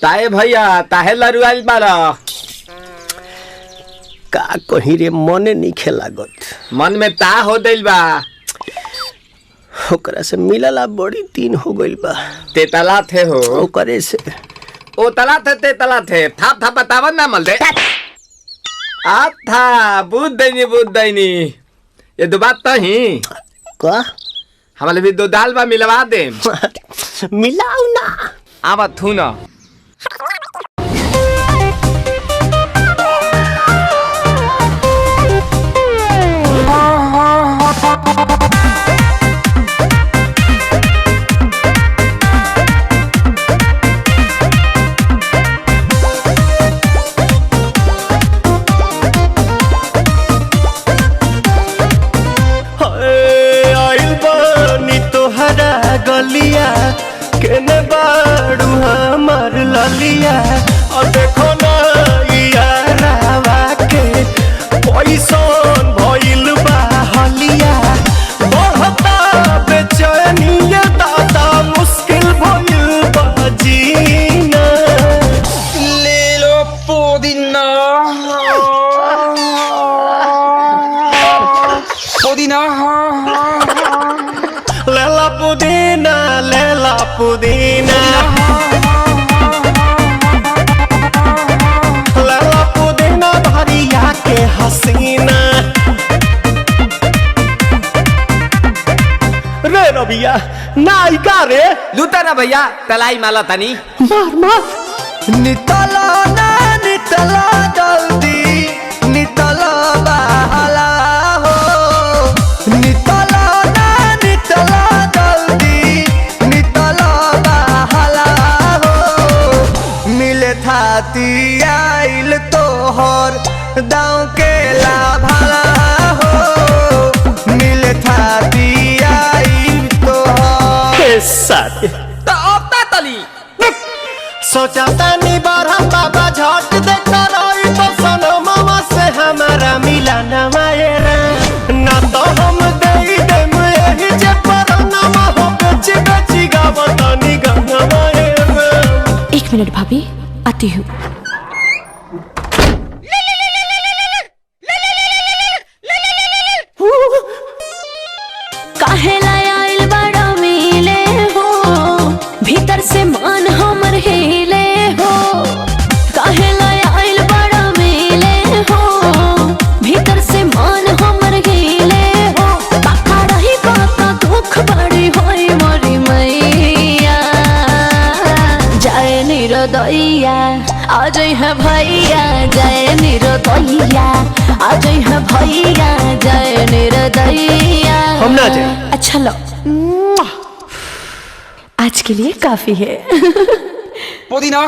ताए भैया ताहे लरुआल बारा का कहीं रे मने नहीं लागत। मन में ता हो दिल बा ओकरा से मिलला बड़ी दिन हो गइल बा। ते तला थे हो ओकरे से ओ तला थे ते तला थे थाप थाप बतावन ना मल दे आ था बुद्ध दैनी ये दो बात तो ही का हमारे भी दो दाल बा मिलवा दे मिलाऊ ना आवा थू ना गलिया केने बाड़ू हमार ललिया और देखो ना यारावा के पैसन भइल बा हलिया बढ़ता बेचैनिया दादा मुश्किल भइल बा जीना ले लो पुदीना पुदीना लेला पुदीना लेला पुदीना भरिया के हसीना रे रबिया नायिका रे लूटा ना भैया तलाई माला तनी मार मार नितला ना नितला जल्दी नितला बहाला हो नितला ना नितला थाती आइल तोहर दाँव के लाभाला हो मिले थाती आइल तोहर साथी तो अब ता तली सोचा तानी बरहम बाबा झट देखता रही तो सनमवा से हमारा मिला न मायरा ना तो हम दे देम यही जे परनमा हो बेची बेची गावतानी गंगा मायरा। 1 मिनट भाभी आती हूँ। काहेला आइल बड़ा मिले हो भीतर से मान हमर हिले हो काहेला आइल बड़ा मिले हो भीतर से मान हमर हिले हो बाका रही बाका दुख बड़ी होई मोरी मैया जाए निरोदैया आज है भैया जय निरोदैया आज है भैया जय निरोदैया हम ना जाए। अच्छा लो आज के लिए काफी है पुदीना